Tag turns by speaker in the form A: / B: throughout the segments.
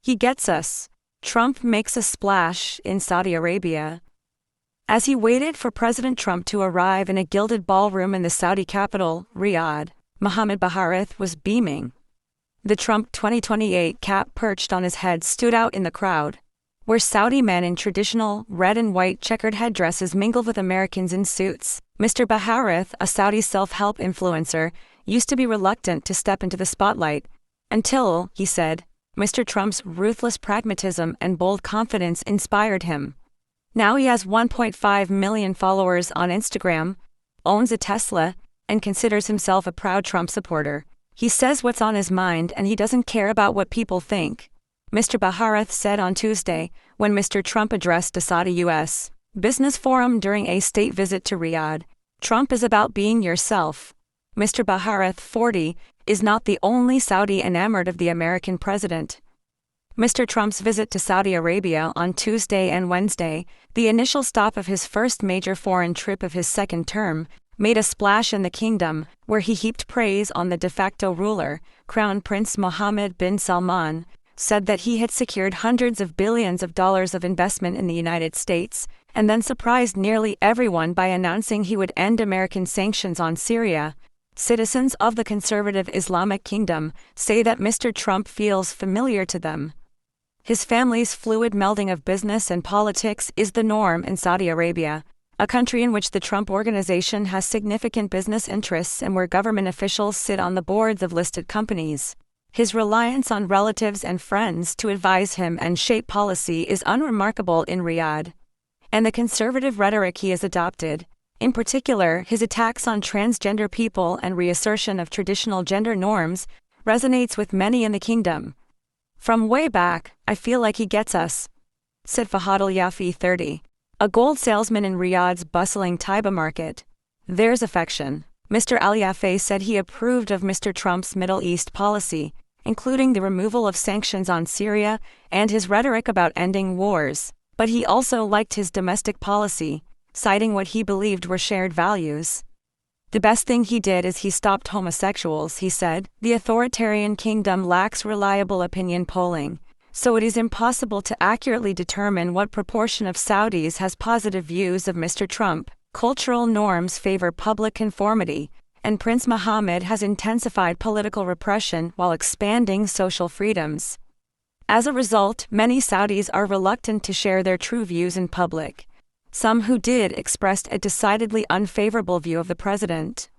A: He gets us. Trump makes a splash in Saudi Arabia. As he waited for President Trump to arrive in a gilded ballroom in the Saudi capital, Riyadh, Mohammed Baharith was beaming. The Trump 2028 cap perched on his head stood out in the crowd, where Saudi men in traditional red and white checkered headdresses mingled with Americans in suits. Mr. Baharith, a Saudi self-help influencer, used to be reluctant to step into the spotlight, until, he said, Mr. Trump's ruthless pragmatism and bold confidence inspired him. Now he has 1.5 million followers on Instagram, owns a Tesla, and considers himself a proud Trump supporter. He says what's on his mind and he doesn't care about what people think, Mr. Baharith said on Tuesday, when Mr. Trump addressed a Saudi U.S. business forum during a state visit to Riyadh. Trump is about being yourself. Mr. Baharith, 40, is not the only Saudi enamored of the American president. Mr. Trump's visit to Saudi Arabia on Tuesday and Wednesday, the initial stop of his first major foreign trip of his second term, made a splash in the kingdom, where he heaped praise on the de facto ruler, Crown Prince Mohammed bin Salman, said that he had secured hundreds of billions of dollars of investment in the United States, and then surprised nearly everyone by announcing he would end American sanctions on Syria. Citizens of the conservative Islamic kingdom say that Mr. Trump feels familiar to them. His family's fluid melding of business and politics is the norm in Saudi Arabia, a country in which the Trump Organization has significant business interests and where government officials sit on the boards of listed companies. His reliance on relatives and friends to advise him and shape policy is unremarkable in Riyadh. And the conservative rhetoric he has adopted, in particular his attacks on transgender people and reassertion of traditional gender norms, resonates with many in the kingdom. From way back, I feel like he gets us, said Fahad Al-Yafi, 30, a gold salesman in Riyadh's bustling Taiba market. There's affection. Mr. Al-Yafi said he approved of Mr. Trump's Middle East policy, including the removal of sanctions on Syria and his rhetoric about ending wars, but he also liked his domestic policy, citing what he believed were shared values. The best thing he did is he stopped homosexuals, he said. The authoritarian kingdom lacks reliable opinion polling, so it is impossible to accurately determine what proportion of Saudis has positive views of Mr. Trump. Cultural norms favor public conformity, and Prince Mohammed has intensified political repression while expanding social freedoms. As a result, many Saudis are reluctant to share their true views in public. Some who did expressed a decidedly unfavorable view of the president.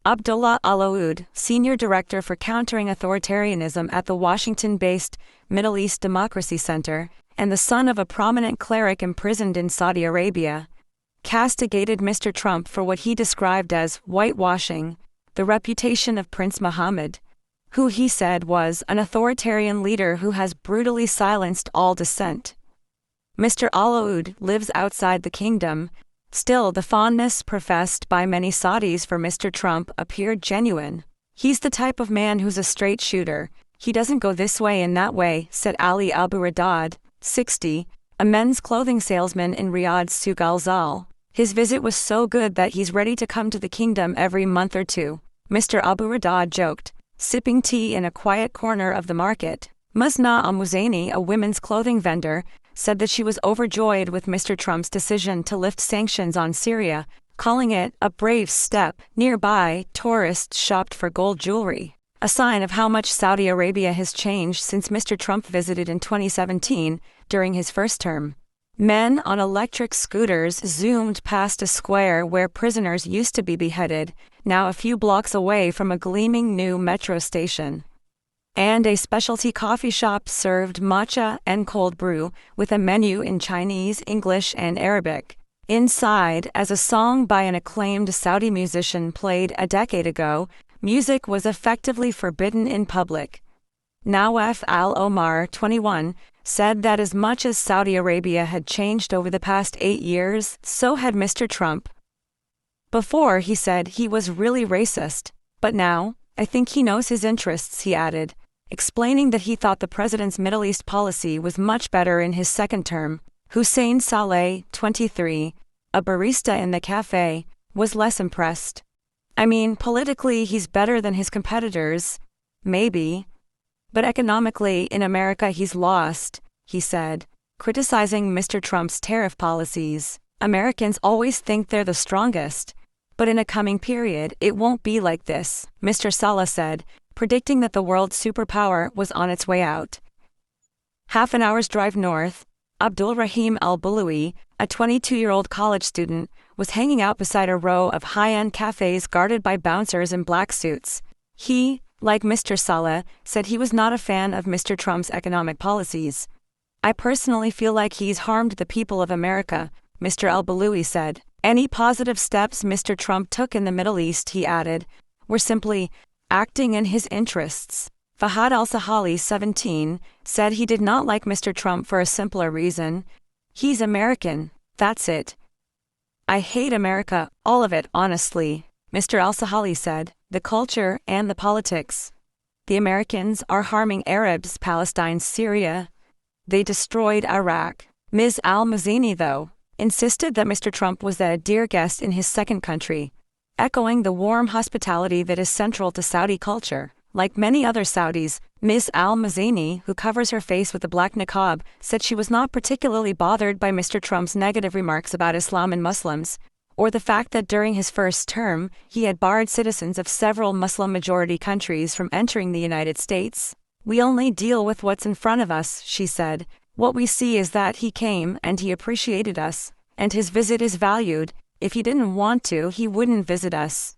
A: Abdullah Al-Oud, senior director for countering authoritarianism at the Washington-based Middle East Democracy Center, and the son of a prominent cleric imprisoned in Saudi Arabia, castigated Mr. Trump for what he described as whitewashing the reputation of Prince Mohammed, who he said was an authoritarian leader who has brutally silenced all dissent. Mr. Al-Oud lives outside the kingdom. Still, the fondness professed by many Saudis for Mr. Trump appeared genuine. He's the type of man who's a straight shooter. He doesn't go this way and that way, said Ali Abu Radad, 60, a men's clothing salesman in Riyadh's Souk Al-Zal. His visit was so good that he's ready to come to the kingdom every month or two, Mr. Abu Radad joked, sipping tea in a quiet corner of the market. Musna Al-Muzaini, a women's clothing vendor, said that she was overjoyed with Mr. Trump's decision to lift sanctions on Syria, calling it a brave step. Nearby, tourists shopped for gold jewelry, a sign of how much Saudi Arabia has changed since Mr. Trump visited in 2017, during his first term. Men on electric scooters zoomed past a square where prisoners used to be beheaded, now a few blocks away from a gleaming new metro station. And a specialty coffee shop served matcha and cold brew, with a menu in Chinese, English, and Arabic. Inside, as a song by an acclaimed Saudi musician played a decade ago, music was effectively forbidden in public. Nawaf al-Omar, 21, said that as much as Saudi Arabia had changed over the past 8 years, so had Mr. Trump. Before, he said he was really racist, but now, I think he knows his interests, he added, explaining that he thought the president's Middle East policy was much better in his second term. Hussein Saleh, 23, a barista in the cafe, was less impressed. I mean, politically he's better than his competitors, maybe. But economically, in America he's lost, he said, criticizing Mr. Trump's tariff policies. Americans always think they're the strongest, but in a coming period it won't be like this, Mr. Saleh said, predicting that the world's superpower was on its way out. Half an hour's drive north, Abdul Rahim al-Baloui, a 22-year-old college student, was hanging out beside a row of high-end cafes guarded by bouncers in black suits. He, like Mr. Saleh, said he was not a fan of Mr. Trump's economic policies. I personally feel like he's harmed the people of America, Mr. al-Baloui said. Any positive steps Mr. Trump took in the Middle East, he added, were simply acting in his interests. Fahad al-Sahali, 17, said he did not like Mr. Trump for a simpler reason. He's American, that's it. I hate America, all of it, honestly, Mr. al-Sahali said, the culture and the politics. The Americans are harming Arabs, Palestine, Syria. They destroyed Iraq. Ms. al-Mazini, though, insisted that Mr. Trump was a dear guest in his second country, echoing the warm hospitality that is central to Saudi culture. Like many other Saudis, Ms. al-Mazini, who covers her face with a black niqab, said she was not particularly bothered by Mr. Trump's negative remarks about Islam and Muslims, or the fact that during his first term, he had barred citizens of several Muslim-majority countries from entering the United States. We only deal with what's in front of us, she said. What we see is that he came and he appreciated us, and his visit is valued. If he didn't want to, he wouldn't visit us.